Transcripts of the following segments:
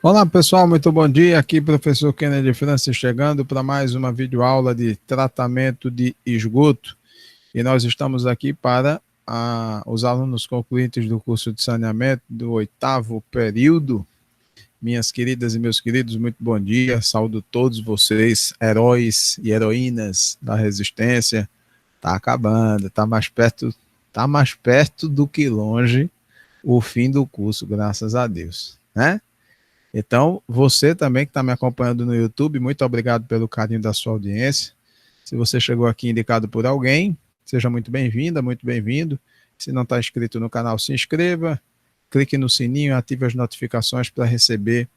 Olá pessoal, muito bom dia. Aqui professor Kennedy Francis chegando para mais uma videoaula de tratamento de esgoto. E nós estamos aqui para os alunos concluintes do curso de saneamento do 8º período. Minhas queridas e meus queridos, muito bom dia. Saúdo todos vocês, heróis e heroínas da resistência. Tá acabando, tá mais perto do que longe o fim do curso, graças a Deus, né? Então, você também que está me acompanhando no YouTube, muito obrigado pelo carinho da sua audiência. Se você chegou aqui indicado por alguém, seja muito bem-vinda, muito bem-vindo. Se não está inscrito no canal, se inscreva, clique no sininho, ative as notificações para receber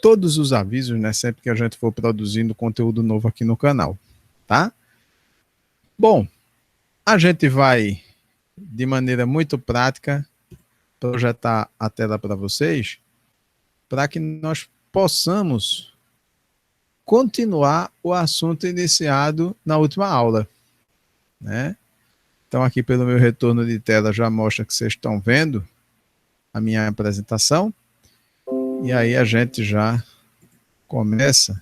todos os avisos, né, sempre que a gente for produzindo conteúdo novo aqui no canal, tá? Bom, a gente vai, de maneira muito prática, projetar a tela para vocês, para que nós possamos continuar o assunto iniciado na última aula, né? Então aqui pelo meu retorno de tela já mostra que vocês estão vendo a minha apresentação, e aí a gente já começa,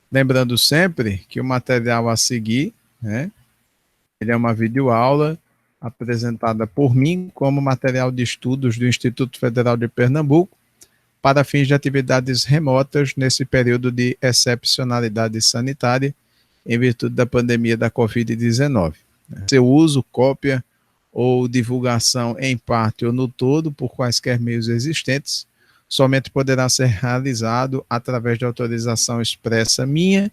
lembrando sempre que o material a seguir, né, ele é uma videoaula apresentada por mim como material de estudos do Instituto Federal de Pernambuco para fins de atividades remotas nesse período de excepcionalidade sanitária em virtude da pandemia da Covid-19. Seu uso, cópia ou divulgação em parte ou no todo, por quaisquer meios existentes, somente poderá ser realizado através de autorização expressa minha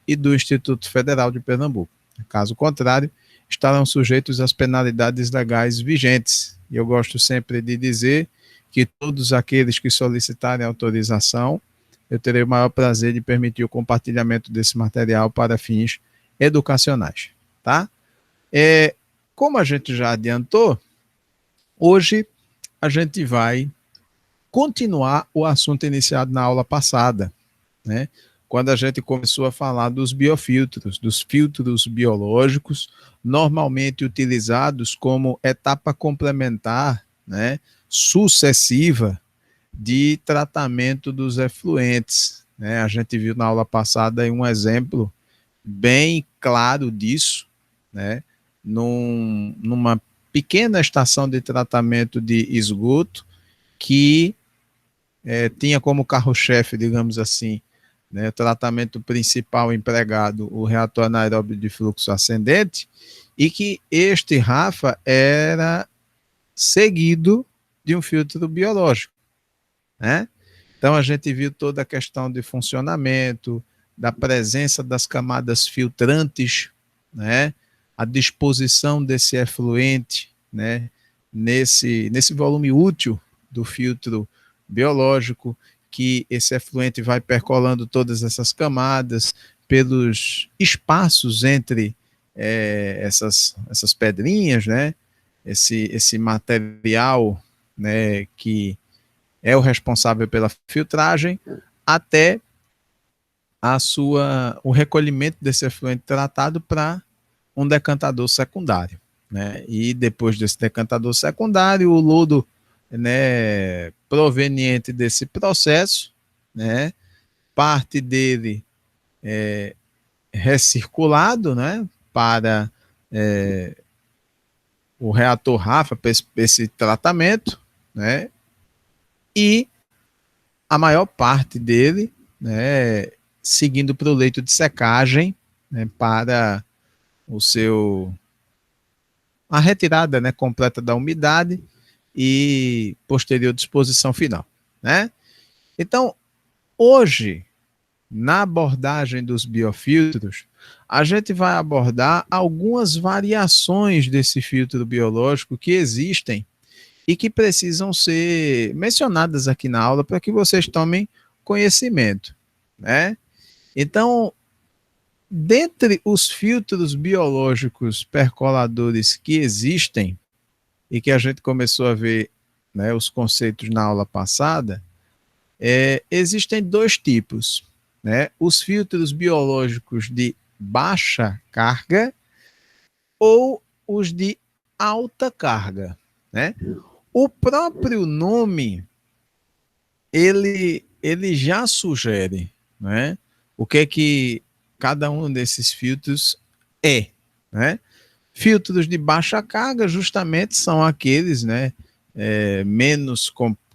e do Instituto Federal de Pernambuco. Caso contrário, estarão sujeitos às penalidades legais vigentes. E eu gosto sempre de dizer que todos aqueles que solicitarem autorização, eu terei o maior prazer de permitir o compartilhamento desse material para fins educacionais, tá? Como a gente já adiantou, hoje a gente vai continuar o assunto iniciado na aula passada, né? Quando a gente começou a falar dos biofiltros, dos filtros biológicos, normalmente utilizados como etapa complementar, né, sucessiva de tratamento dos efluentes, né? A gente viu na aula passada aí um exemplo bem claro disso, né? Numa pequena estação de tratamento de esgoto que tinha como carro-chefe, digamos assim, né, o tratamento principal empregado, o reator anaeróbio de fluxo ascendente, e que este, Rafa, era seguido de um filtro biológico, né? Então a gente viu toda a questão de funcionamento, da presença das camadas filtrantes, né? A disposição desse efluente, né? Nesse volume útil do filtro biológico, que esse efluente vai percolando todas essas camadas pelos espaços entre essas pedrinhas, né? Esse material, né, que é o responsável pela filtragem, até o recolhimento desse efluente tratado para um decantador secundário, né? E depois desse decantador secundário, o lodo, né, proveniente desse processo, né, parte dele é recirculado, né, para o reator Rafa, para esse tratamento, né, e a maior parte dele, né, seguindo para o leito de secagem, né, para o seu a retirada, né, completa da umidade e posterior disposição final, né? Então, hoje, na abordagem dos biofiltros, a gente vai abordar algumas variações desse filtro biológico que existem e que precisam ser mencionadas aqui na aula para que vocês tomem conhecimento, né? Então, dentre os filtros biológicos percoladores que existem e que a gente começou a ver, né, os conceitos na aula passada, existem dois tipos, né? Os filtros biológicos de baixa carga ou os de alta carga, né? O próprio nome ele já sugere, né, o que é que cada um desses filtros é, né? Filtros de baixa carga justamente são aqueles, né,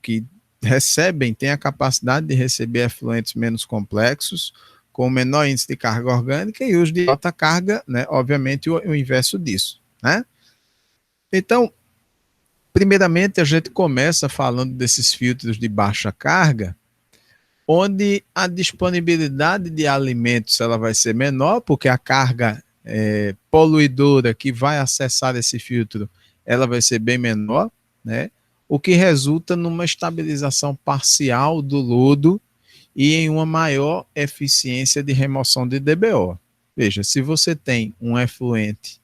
que recebem, têm a capacidade de receber efluentes menos complexos, com menor índice de carga orgânica, e os de alta carga, né, obviamente o inverso disso, né? Então, primeiramente a gente começa falando desses filtros de baixa carga, onde a disponibilidade de alimentos ela vai ser menor, porque a carga poluidora que vai acessar esse filtro ela vai ser bem menor, né? O que resulta numa estabilização parcial do lodo e em uma maior eficiência de remoção de DBO. Veja, se você tem um efluente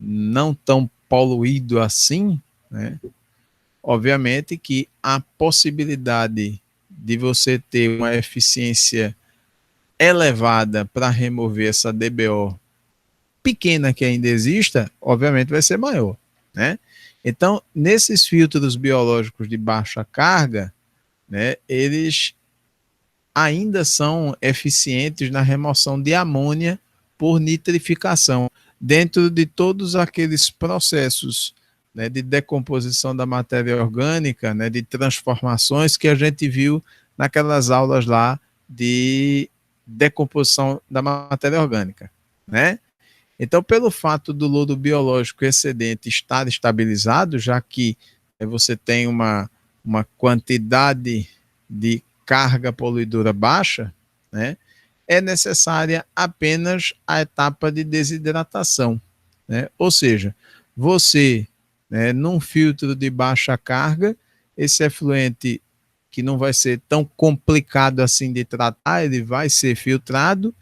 não tão poluído assim, né? Obviamente que a possibilidade de você ter uma eficiência elevada para remover essa DBO pequena que ainda exista, obviamente vai ser maior, né? Então, nesses filtros biológicos de baixa carga, né, eles ainda são eficientes na remoção de amônia por nitrificação, dentro de todos aqueles processos, né, de decomposição da matéria orgânica, né, de transformações que a gente viu naquelas aulas lá de decomposição da matéria orgânica, né? Então, pelo fato do lodo biológico excedente estar estabilizado, já que você tem uma quantidade de carga poluidora baixa, né, é necessária apenas a etapa de desidratação, né? Ou seja, você, né, num filtro de baixa carga, esse efluente que não vai ser tão complicado assim de tratar, ele vai ser filtrado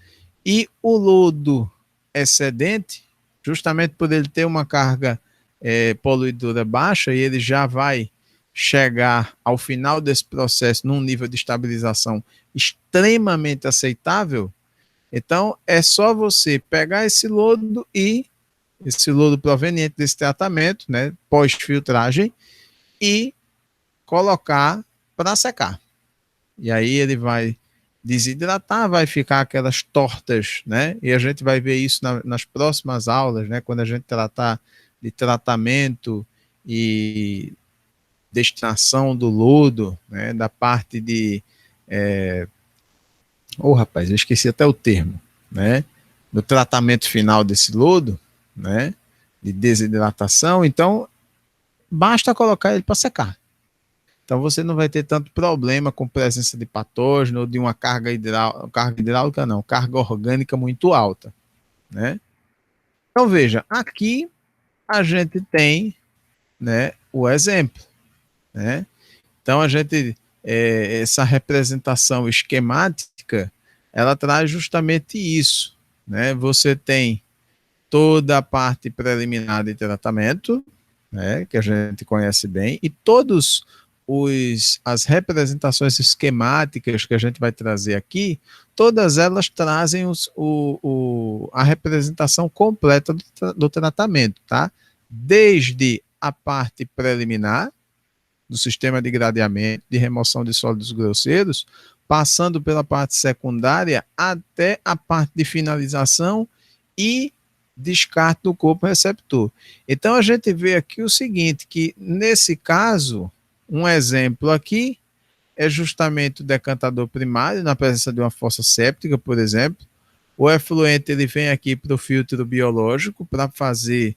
e o lodo excedente, justamente por ele ter uma carga poluidora baixa, e ele já vai chegar ao final desse processo num nível de estabilização extremamente aceitável. Então, é só você pegar esse lodo proveniente desse tratamento, né, pós-filtragem, e colocar para secar. E aí ele vai desidratar, vai ficar aquelas tortas, né? E a gente vai ver isso nas próximas aulas, né? Quando a gente tratar de tratamento e destinação do lodo, né? Da parte de... rapaz, eu esqueci até o termo, né? Do tratamento final desse lodo, né? De desidratação. Então, basta colocar ele para secar. Então você não vai ter tanto problema com presença de patógeno ou de uma carga hidráulica não, carga orgânica muito alta, né? Então veja, aqui a gente tem, né, o exemplo, né? Então a gente essa representação esquemática, ela traz justamente isso, né? Você tem toda a parte preliminar de tratamento, né, que a gente conhece bem, e as representações esquemáticas que a gente vai trazer aqui, todas elas trazem a representação completa do tratamento, tá? Desde a parte preliminar, do sistema de gradeamento, de remoção de sólidos grosseiros, passando pela parte secundária até a parte de finalização e descarte do corpo receptor. Então a gente vê aqui o seguinte, que nesse caso, um exemplo aqui é justamente o decantador primário, na presença de uma fossa séptica, por exemplo. O efluente ele vem aqui para o filtro biológico para fazer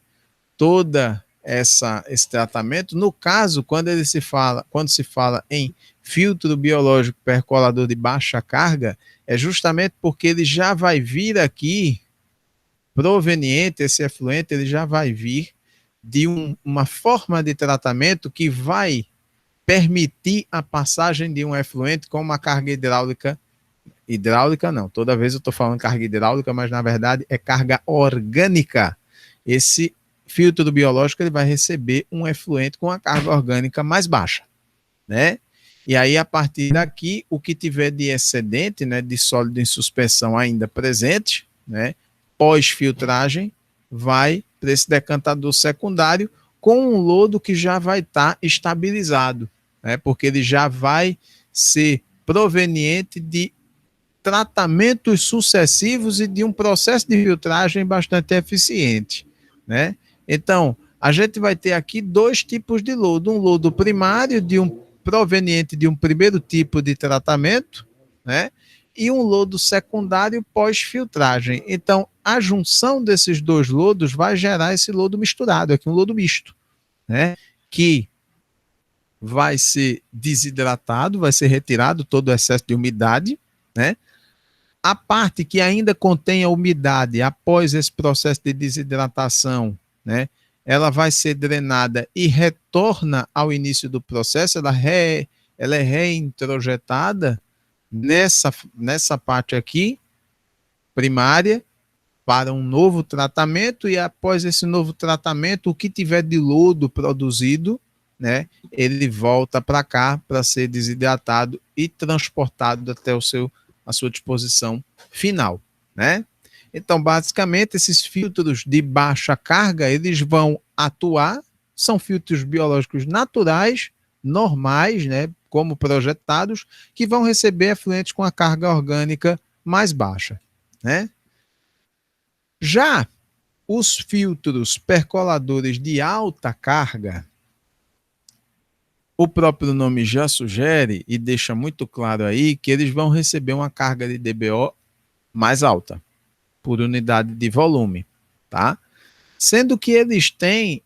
toda esse tratamento. No caso, quando se fala em filtro biológico percolador de baixa carga, é justamente porque ele já vai vir aqui proveniente, esse efluente, ele já vai vir de uma forma de tratamento que vai permitir a passagem de um efluente com uma carga hidráulica não, toda vez eu estou falando carga hidráulica, mas na verdade é carga orgânica. Esse filtro biológico ele vai receber um efluente com a carga orgânica mais baixa, né? E aí, a partir daqui, o que tiver de excedente, né, de sólido em suspensão ainda presente, né, pós-filtragem, vai para esse decantador secundário com um lodo que já vai estar estabilizado, né, porque ele já vai ser proveniente de tratamentos sucessivos e de um processo de filtragem bastante eficiente, né? Então, a gente vai ter aqui dois tipos de lodo, um lodo primário proveniente de um primeiro tipo de tratamento, né? E um lodo secundário pós-filtragem. Então, a junção desses dois lodos vai gerar esse lodo misturado, aqui um lodo misto, né? Que vai ser desidratado, vai ser retirado todo o excesso de umidade, né? A parte que ainda contém a umidade após esse processo de desidratação, né? Ela vai ser drenada e retorna ao início do processo, ela é reintrojetada nessa parte aqui, primária, para um novo tratamento, e após esse novo tratamento, o que tiver de lodo produzido, né, ele volta para cá para ser desidratado e transportado até a sua disposição final, né? Então, basicamente, esses filtros de baixa carga, eles vão atuar, são filtros biológicos naturais, normais, né, como projetados, que vão receber efluentes com a carga orgânica mais baixa, né? Já os filtros percoladores de alta carga, o próprio nome já sugere e deixa muito claro aí que eles vão receber uma carga de DBO mais alta, por unidade de volume, tá? Sendo que eles têm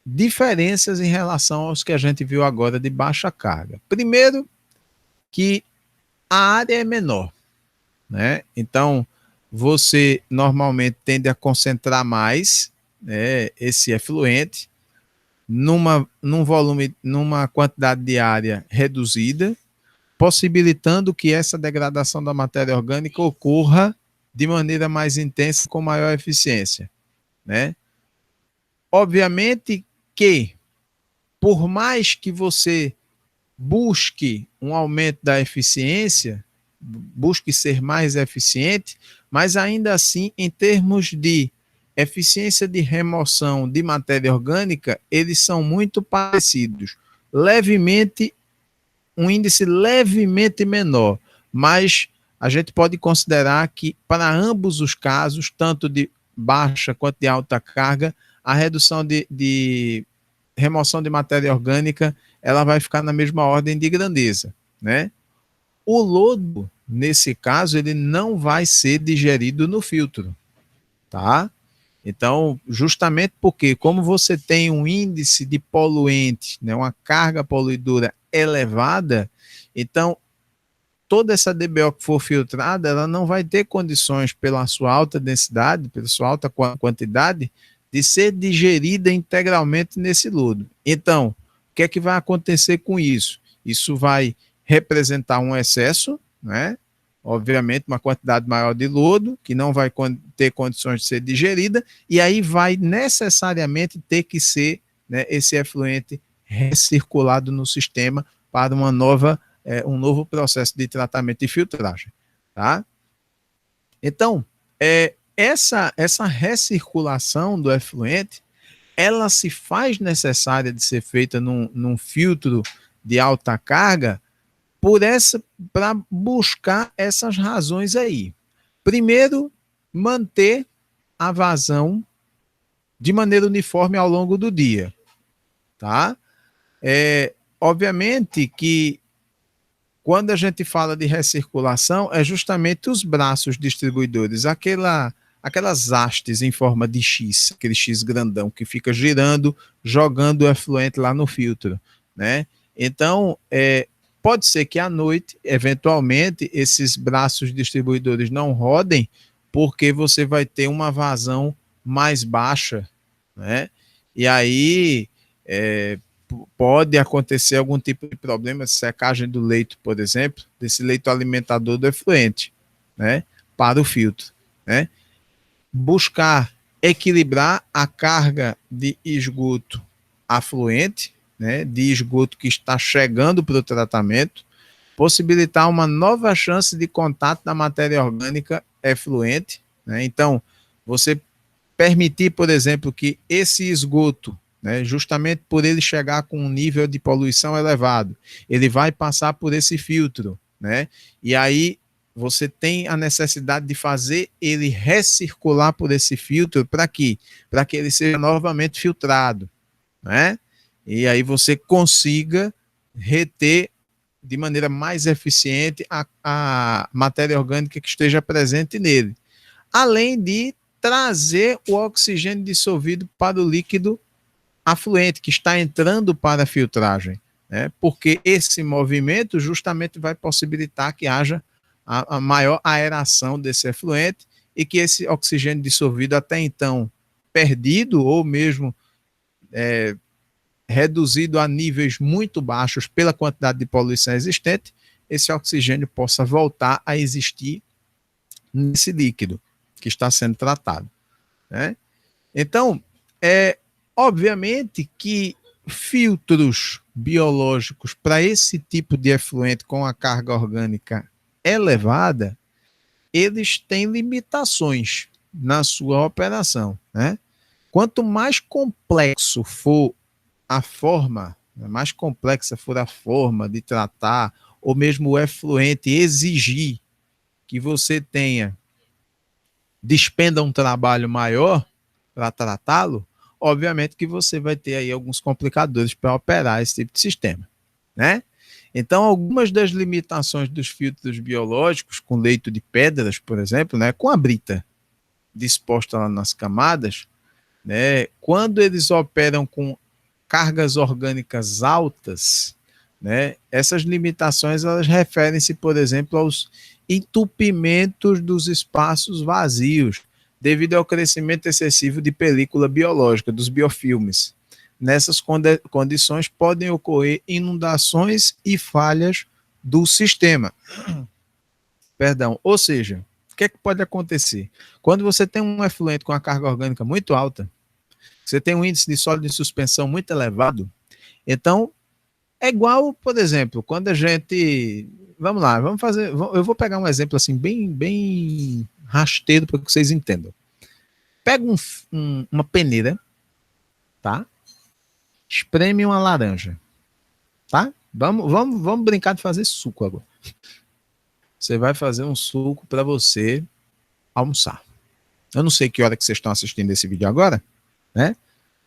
diferenças em relação aos que a gente viu agora de baixa carga. Primeiro, que a área é menor, né? Então, você normalmente tende a concentrar mais, né, esse efluente num volume, numa quantidade de área reduzida, possibilitando que essa degradação da matéria orgânica ocorra de maneira mais intensa, com maior eficiência, né? Obviamente que, por mais que você busque um aumento da eficiência, busque ser mais eficiente, mas ainda assim, em termos de eficiência de remoção de matéria orgânica, eles são muito parecidos. Levemente, um índice levemente menor, mas a gente pode considerar que, para ambos os casos, tanto de baixa quanto de alta carga, a redução de remoção de matéria orgânica, ela vai ficar na mesma ordem de grandeza, né? O lodo, nesse caso, ele não vai ser digerido no filtro, tá? Então, justamente porque, como você tem um índice de poluente, né, uma carga poluidora elevada, então, toda essa DBO que for filtrada, ela não vai ter condições, pela sua alta densidade, pela sua alta quantidade, de ser digerida integralmente nesse lodo. Então, o que é que vai acontecer com isso? Isso vai representar um excesso, né? Obviamente, uma quantidade maior de lodo, que não vai ter condições de ser digerida, e aí vai necessariamente ter que ser, né, esse efluente recirculado no sistema para um novo processo de tratamento e filtragem, tá? Então, essa recirculação do efluente, ela se faz necessária de ser feita num filtro de alta carga para buscar essas razões aí. Primeiro, manter a vazão de maneira uniforme ao longo do dia, tá? Obviamente que quando a gente fala de recirculação, é justamente os braços distribuidores, aquelas hastes em forma de X, aquele X grandão que fica girando, jogando o efluente lá no filtro, né? Então, pode ser que à noite, eventualmente, esses braços distribuidores não rodem, porque você vai ter uma vazão mais baixa, né? E aí, pode acontecer algum tipo de problema de secagem do leito, por exemplo, desse leito alimentador do efluente, né, para o filtro, né? Buscar equilibrar a carga de esgoto afluente, né, de esgoto que está chegando para o tratamento, possibilitar uma nova chance de contato da matéria orgânica efluente, né? Então, você permitir, por exemplo, que esse esgoto né? Justamente por ele chegar com um nível de poluição elevado, ele vai passar por esse filtro, né? E aí você tem a necessidade de fazer ele recircular por esse filtro para quê? Para que ele seja novamente filtrado, né? E aí você consiga reter de maneira mais eficiente a matéria orgânica que esteja presente nele, além de trazer o oxigênio dissolvido para o líquido afluente que está entrando para a filtragem, né? Porque esse movimento justamente vai possibilitar que haja a maior aeração desse efluente e que esse oxigênio dissolvido até então perdido ou mesmo reduzido a níveis muito baixos pela quantidade de poluição existente, esse oxigênio possa voltar a existir nesse líquido que está sendo tratado, né? Então, obviamente que filtros biológicos para esse tipo de efluente com a carga orgânica elevada, eles têm limitações na sua operação, né? Quanto mais complexo for a forma, mais complexa for a forma de tratar, ou mesmo o efluente exigir que você despenda um trabalho maior para tratá-lo, obviamente que você vai ter aí alguns complicadores para operar esse tipo de sistema, né? Então, algumas das limitações dos filtros biológicos, com leito de pedras, por exemplo, né, com a brita disposta lá nas camadas, né, quando eles operam com cargas orgânicas altas, né, essas limitações elas referem-se, por exemplo, aos entupimentos dos espaços vazios, devido ao crescimento excessivo de película biológica, dos biofilmes. Nessas condições podem ocorrer inundações e falhas do sistema. Perdão, ou seja, o que é que pode acontecer? Quando você tem um efluente com a carga orgânica muito alta, você tem um índice de sólido de suspensão muito elevado, então é igual, por exemplo, quando a gente. Vamos lá, vamos fazer. Eu vou pegar um exemplo assim, bem rasteiro para que vocês entendam. Pega uma peneira, tá? Espreme uma laranja, tá? Vamos brincar de fazer suco agora. Você vai fazer um suco para você almoçar. Eu não sei que hora que vocês estão assistindo esse vídeo agora, né?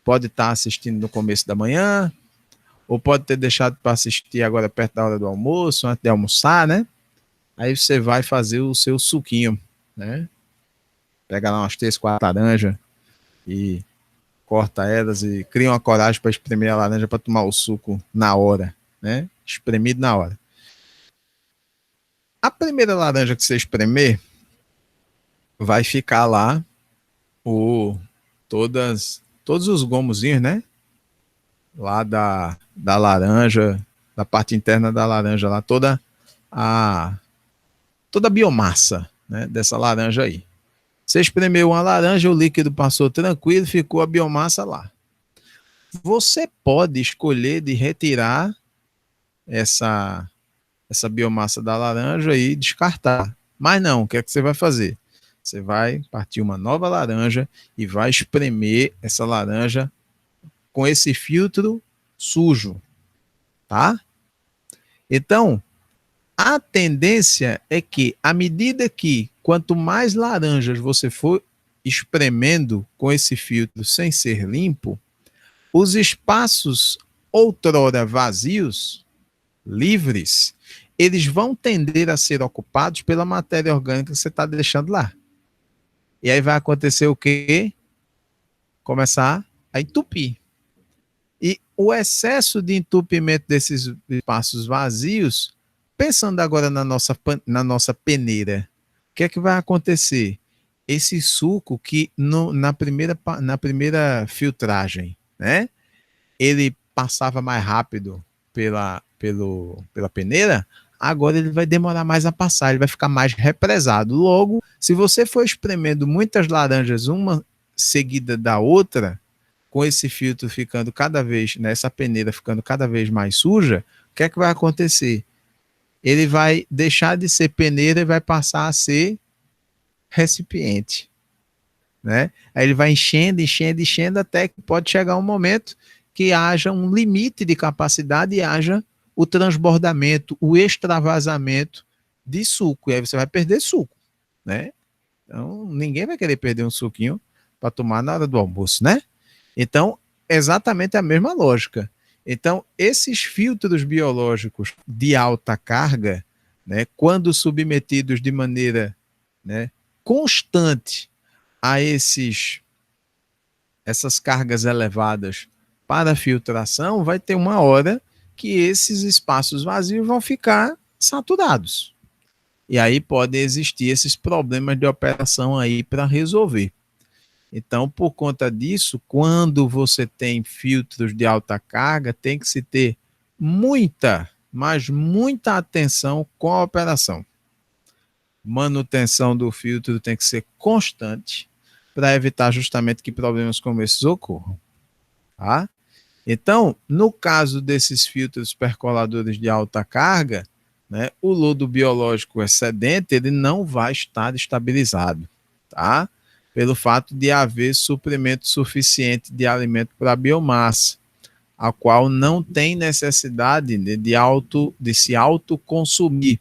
Pode estar assistindo no começo da manhã, ou pode ter deixado para assistir agora perto da hora do almoço, antes de almoçar, né? Aí você vai fazer o seu suquinho, né? Pega lá umas 3, 4 laranjas e corta elas e cria uma coragem para espremer a laranja para tomar o suco na hora, né? Espremido na hora. A primeira laranja que você espremer, vai ficar lá todos os gomozinhos, né? Lá da laranja, da parte interna da laranja lá, toda a biomassa, né, dessa laranja aí. Você espremeu uma laranja, o líquido passou tranquilo, ficou a biomassa lá. Você pode escolher de retirar essa biomassa da laranja e descartar. Mas não, o que é que você vai fazer? Você vai partir uma nova laranja e vai espremer essa laranja com esse filtro sujo, tá? Então, a tendência é que, à medida que quanto mais laranjas você for espremendo com esse filtro sem ser limpo, os espaços outrora vazios, livres, eles vão tender a ser ocupados pela matéria orgânica que você está deixando lá. E aí vai acontecer o quê? Começar a entupir. E o excesso de entupimento desses espaços vazios, pensando agora na nossa peneira, o que é que vai acontecer? Esse suco que na primeira filtragem, né, ele passava mais rápido pela peneira, agora ele vai demorar mais a passar, ele vai ficar mais represado. Logo, se você for espremendo muitas laranjas, uma seguida da outra, com esse filtro ficando cada vez, né, essa peneira ficando cada vez mais suja, o que é que vai acontecer? Ele vai deixar de ser peneira e vai passar a ser recipiente. né? Aí ele vai enchendo, enchendo, enchendo, até que pode chegar um momento que haja um limite de capacidade e haja o transbordamento, o extravasamento de suco. E aí você vai perder suco, né? Então, ninguém vai querer perder um suquinho para tomar na hora do almoço, né? Então, exatamente a mesma lógica. Então, esses filtros biológicos de alta carga, né, quando submetidos de maneira, né, constante a essas cargas elevadas para filtração, vai ter uma hora que esses espaços vazios vão ficar saturados. E aí podem existir esses problemas de operação aí para resolver. Então, por conta disso, quando você tem filtros de alta carga, tem que se ter muita, mas muita atenção com a operação. Manutenção do filtro tem que ser constante para evitar justamente que problemas como esses ocorram. Tá? Então, no caso desses filtros percoladores de alta carga, né, o lodo biológico excedente ele não vai estar estabilizado, tá? Pelo fato de haver suprimento suficiente de alimento para a biomassa, a qual não tem necessidade de se autoconsumir,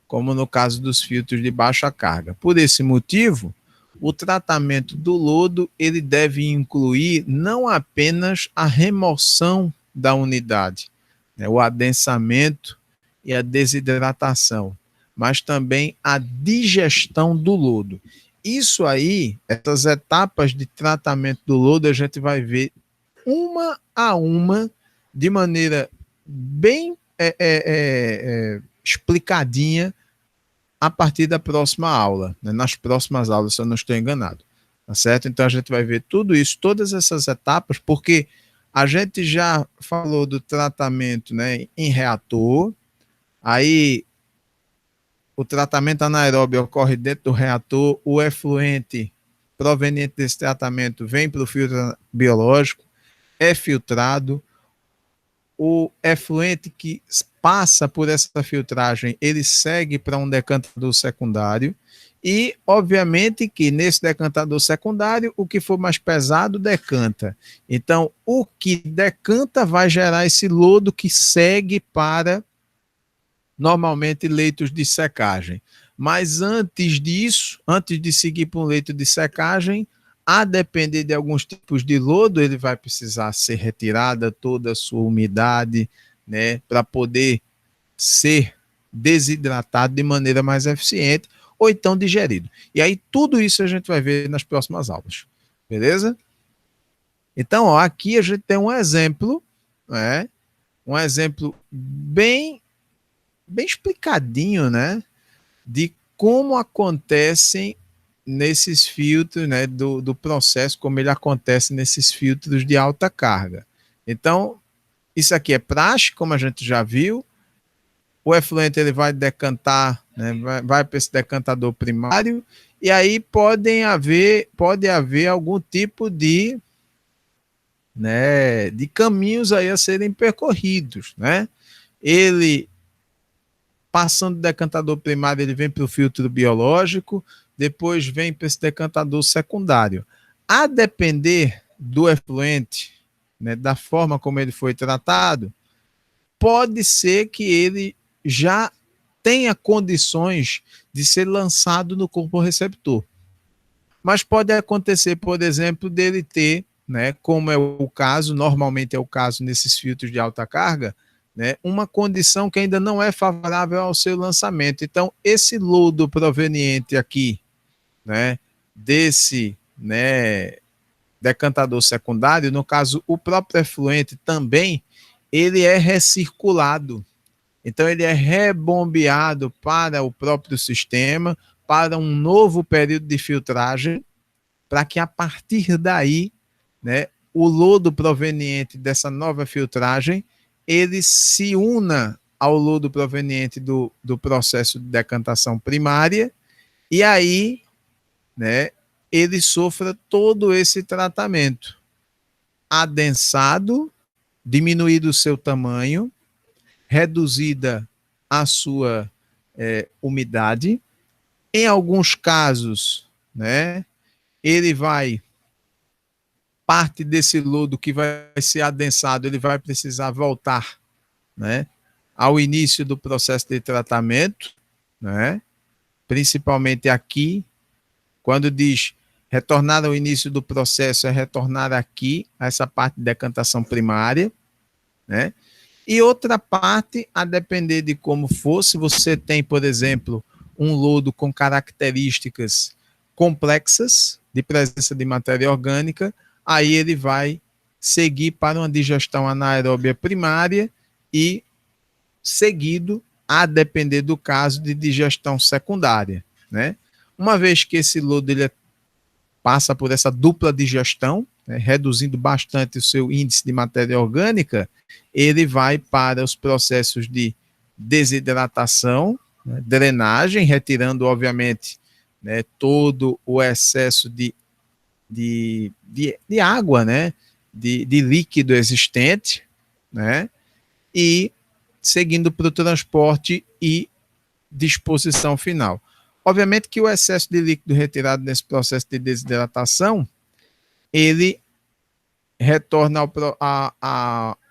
como no caso dos filtros de baixa carga. Por esse motivo, o tratamento do lodo ele deve incluir não apenas a remoção da unidade, né, o adensamento e a desidratação, mas também a digestão do lodo. Isso aí, essas etapas de tratamento do lodo, a gente vai ver uma a uma, de maneira bem explicadinha, a partir da próxima aula, né? Nas próximas aulas, se eu não estou enganado. Tá certo? Então a gente vai ver tudo isso, todas essas etapas, porque a gente já falou do tratamento, né, em reator, aí o tratamento anaeróbio ocorre dentro do reator, o efluente proveniente desse tratamento vem para o filtro biológico, é filtrado, o efluente que passa por essa filtragem, ele segue para um decantador secundário e, obviamente, que nesse decantador secundário, o que for mais pesado decanta. Então, o que decanta vai gerar esse lodo que segue para, normalmente, leitos de secagem. Mas antes disso, antes de seguir para um leito de secagem, a depender de alguns tipos de lodo, ele vai precisar ser retirada toda a sua umidade, né, para poder ser desidratado de maneira mais eficiente ou então digerido. E aí tudo isso a gente vai ver nas próximas aulas. Beleza? Então, ó, aqui a gente tem um exemplo, né? Um exemplo bem explicadinho, né, de como acontecem nesses filtros, né, do processo, como ele acontece nesses filtros de alta carga. Então, isso aqui é praxe, como a gente já viu. O efluente ele vai decantar, né, vai para esse decantador primário, e aí pode haver algum tipo de, né, de caminhos aí a serem percorridos, né? Ele passando do decantador primário, ele vem para o filtro biológico, depois vem para esse decantador secundário. A depender do efluente, né, da forma como ele foi tratado, pode ser que ele já tenha condições de ser lançado no corpo receptor. Mas pode acontecer, por exemplo, dele ter, né, como é o caso, normalmente é o caso nesses filtros de alta carga, né, uma condição que ainda não é favorável ao seu lançamento. Então, esse lodo proveniente aqui, né, desse, né, decantador secundário, no caso, o próprio efluente também, ele é recirculado. Então, ele é rebombeado para o próprio sistema, para um novo período de filtragem, para que a partir daí, né, o lodo proveniente dessa nova filtragem, ele se una ao lodo proveniente do processo de decantação primária, e aí, né, ele sofra todo esse tratamento adensado, diminuído o seu tamanho, reduzida a sua umidade, em alguns casos, né, ele vai, parte desse lodo que vai ser adensado, ele vai precisar voltar, né, ao início do processo de tratamento, né, principalmente aqui, quando diz retornar ao início do processo, é retornar aqui, a essa parte de decantação primária, né, e outra parte, a depender de como for, se você tem, por exemplo, um lodo com características complexas, de presença de matéria orgânica, aí ele vai seguir para uma digestão anaeróbia primária e seguido, a depender do caso, de digestão secundária, né? Uma vez que esse lodo ele passa por essa dupla digestão, né, reduzindo bastante o seu índice de matéria orgânica, ele vai para os processos de desidratação, né, drenagem, retirando, obviamente, né, todo o excesso de água, né, de líquido existente, né, e seguindo para o transporte e disposição final. Obviamente que o excesso de líquido retirado nesse processo de desidratação, ele retorna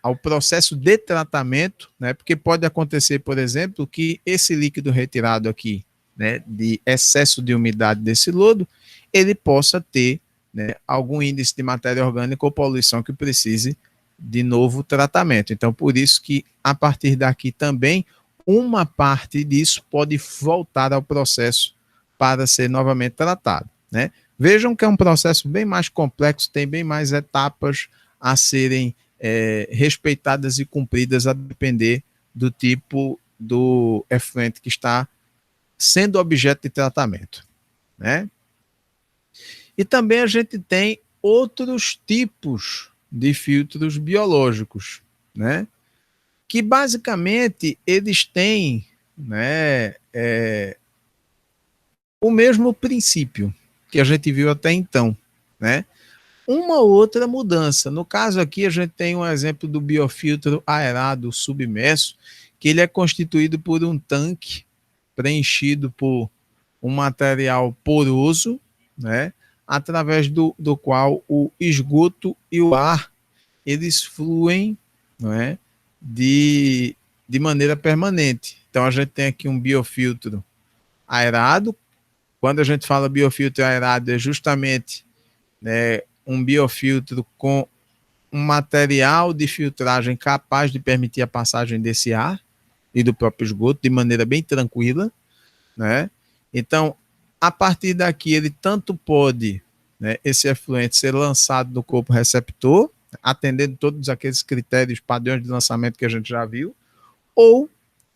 ao processo de tratamento, né? Porque pode acontecer, por exemplo, que esse líquido retirado aqui, né, de excesso de umidade desse lodo, ele possa ter, né, algum índice de matéria orgânica ou poluição que precise de novo tratamento. Então, por isso que a partir daqui também uma parte disso pode voltar ao processo para ser novamente tratado, né? Vejam que é um processo bem mais complexo, tem bem mais etapas a serem respeitadas e cumpridas a depender do tipo do efluente que está sendo objeto de tratamento, né? E também a gente tem outros tipos de filtros biológicos, né? Que basicamente eles têm, né, o mesmo princípio que a gente viu até então, né? Uma outra mudança. No caso aqui, a gente tem um exemplo do biofiltro aerado submerso, que ele é constituído por um tanque preenchido por um material poroso, né? Através do qual o esgoto e o ar eles fluem, não é? De maneira permanente. Então a gente tem aqui um biofiltro aerado. Quando a gente fala biofiltro aerado, é justamente, né, um biofiltro com um material de filtragem capaz de permitir a passagem desse ar e do próprio esgoto de maneira bem tranquila, né? Então, a partir daqui, ele tanto pode, né, esse efluente ser lançado no corpo receptor, atendendo todos aqueles critérios, padrões de lançamento que a gente já viu, ou,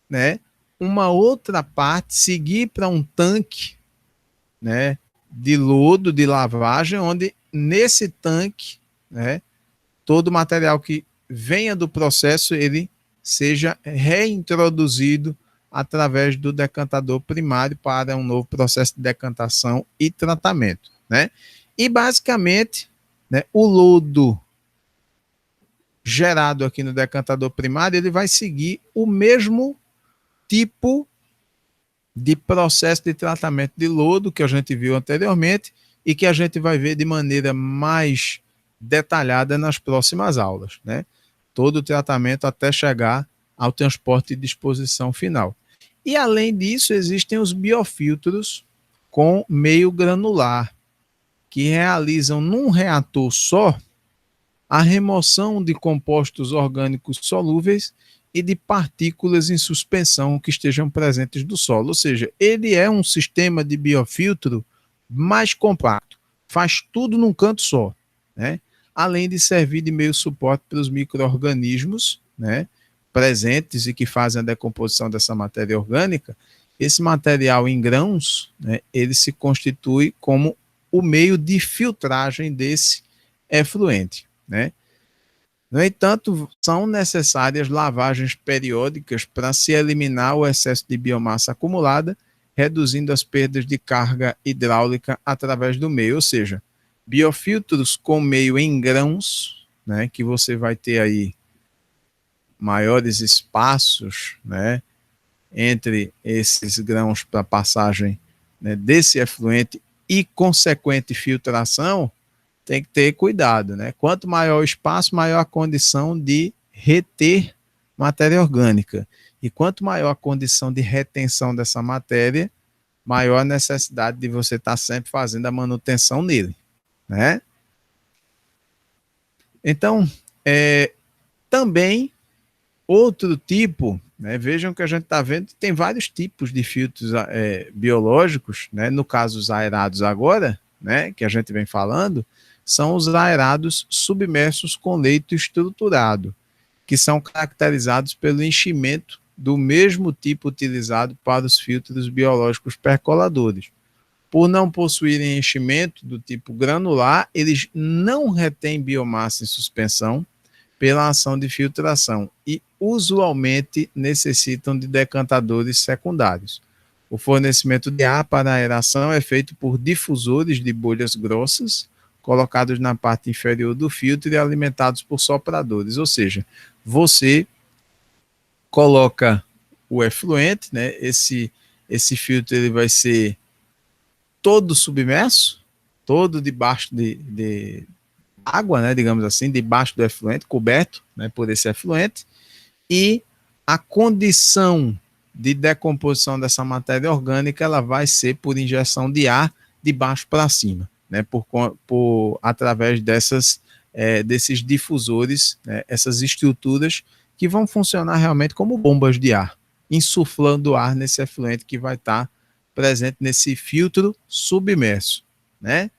né, uma outra parte seguir para um tanque, né, de lodo, de lavagem, onde nesse tanque, né, todo o material que venha do processo, ele seja reintroduzido através do decantador primário para um novo processo de decantação e tratamento, né? E basicamente, né, o lodo gerado aqui no decantador primário, ele vai seguir o mesmo tipo de processo de tratamento de lodo que a gente viu anteriormente e que a gente vai ver de maneira mais detalhada nas próximas aulas, né? Todo o tratamento até chegar ao transporte e disposição final. E além disso, existem os biofiltros com meio granular, que realizam num reator só a remoção de compostos orgânicos solúveis e de partículas em suspensão que estejam presentes do solo. Ou seja, ele é um sistema de biofiltro mais compacto, faz tudo num canto só, né? Além de servir de meio suporte para os micro-organismos, né, presentes e que fazem a decomposição dessa matéria orgânica. Esse material em grãos, né, ele se constitui como o meio de filtragem desse efluente, né? No entanto, são necessárias lavagens periódicas para se eliminar o excesso de biomassa acumulada, reduzindo as perdas de carga hidráulica através do meio, ou seja, biofiltros com meio em grãos, né, que você vai ter aí maiores espaços, né, entre esses grãos para passagem, né, desse efluente e consequente filtração, tem que ter cuidado, né? Quanto maior o espaço, maior a condição de reter matéria orgânica. E quanto maior a condição de retenção dessa matéria, maior a necessidade de você estar sempre fazendo a manutenção nele, né? Então, também outro tipo, né, vejam que a gente está vendo que tem vários tipos de filtros biológicos, né, no caso os aerados agora, né, que a gente vem falando, são os aerados submersos com leito estruturado, que são caracterizados pelo enchimento do mesmo tipo utilizado para os filtros biológicos percoladores. Por não possuírem enchimento do tipo granular, eles não retêm biomassa em suspensão pela ação de filtração e usualmente necessitam de decantadores secundários. O fornecimento de ar para a aeração é feito por difusores de bolhas grossas, colocados na parte inferior do filtro e alimentados por sopradores, ou seja, você coloca o efluente, né? Esse filtro ele vai ser todo submerso, todo debaixo de água, né, digamos assim, debaixo do efluente, coberto, né, por esse efluente, e a condição de decomposição dessa matéria orgânica ela vai ser por injeção de ar de baixo para cima, né, através desses difusores, né, essas estruturas que vão funcionar realmente como bombas de ar, insuflando ar nesse efluente que vai estar presente nesse filtro submerso, né?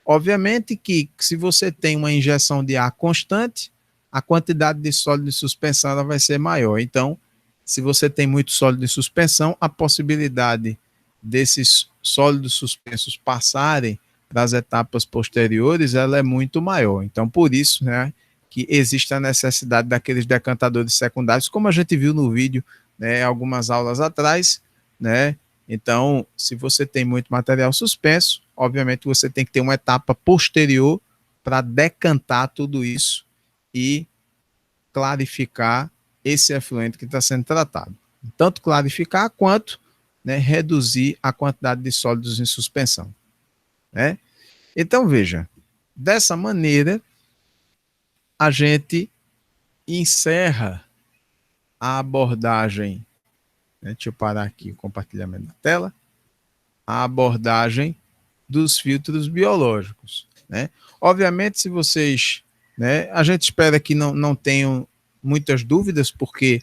Obviamente que se você tem uma injeção de ar constante, a quantidade de sólido de suspensão ela vai ser maior. Então, se você tem muito sólido de suspensão, a possibilidade desses sólidos suspensos passarem para as etapas posteriores, ela é muito maior. Então, por isso, né, que existe a necessidade daqueles decantadores secundários, como a gente viu no vídeo, né, algumas aulas atrás, né? Então, se você tem muito material suspenso, obviamente você tem que ter uma etapa posterior para decantar tudo isso e clarificar esse efluente que está sendo tratado. Tanto clarificar quanto, né, reduzir a quantidade de sólidos em suspensão, né? Então, veja, dessa maneira, a gente encerra a abordagem, né, deixa eu parar aqui o compartilhamento da tela, a abordagem dos filtros biológicos, né? Obviamente, se vocês, né, a gente espera que não tenham muitas dúvidas, porque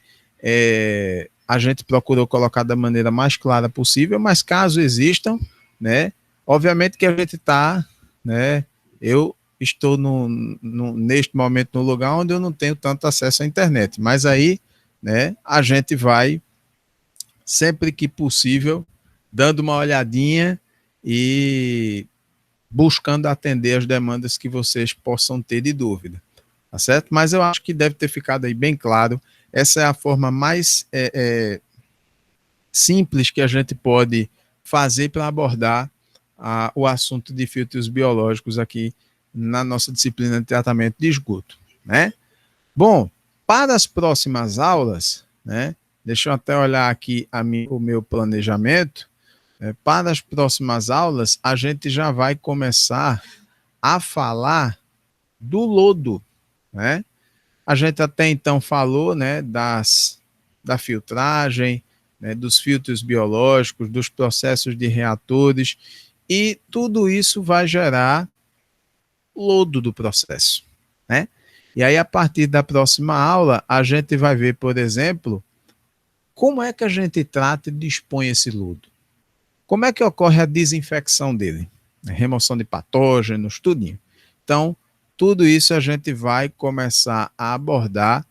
a gente procurou colocar da maneira mais clara possível, mas caso existam, né, obviamente que a gente está, né, eu estou neste momento no lugar onde eu não tenho tanto acesso à internet, mas aí, né, a gente vai, sempre que possível, dando uma olhadinha e buscando atender as demandas que vocês possam ter de dúvida, tá certo? Mas eu acho que deve ter ficado aí bem claro. Essa é a forma mais simples que a gente pode fazer para abordar o assunto de filtros biológicos aqui na nossa disciplina de tratamento de esgoto, né? Bom, para as próximas aulas, né? Deixa eu até olhar aqui o meu planejamento. Para as próximas aulas, a gente já vai começar a falar do lodo, né? A gente até então falou, né, da filtragem, né, dos filtros biológicos, dos processos de reatores, e tudo isso vai gerar lodo do processo, né? E aí, a partir da próxima aula, a gente vai ver, por exemplo, como é que a gente trata e dispõe esse lodo. Como é que ocorre a desinfecção dele? Remoção de patógenos, tudinho. Então, tudo isso a gente vai começar a abordar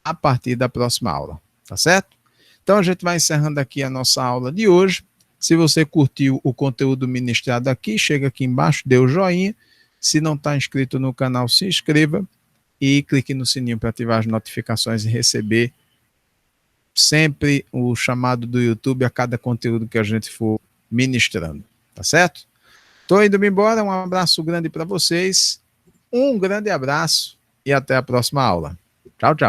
a partir da próxima aula, tá certo? Então, a gente vai encerrando aqui a nossa aula de hoje. Se você curtiu o conteúdo ministrado aqui, chega aqui embaixo, dê o joinha. Se não está inscrito no canal, se inscreva e clique no sininho para ativar as notificações e receber sempre o chamado do YouTube a cada conteúdo que a gente for ministrando, tá certo? Tô indo embora, um abraço grande para vocês, um grande abraço e até a próxima aula. Tchau, tchau.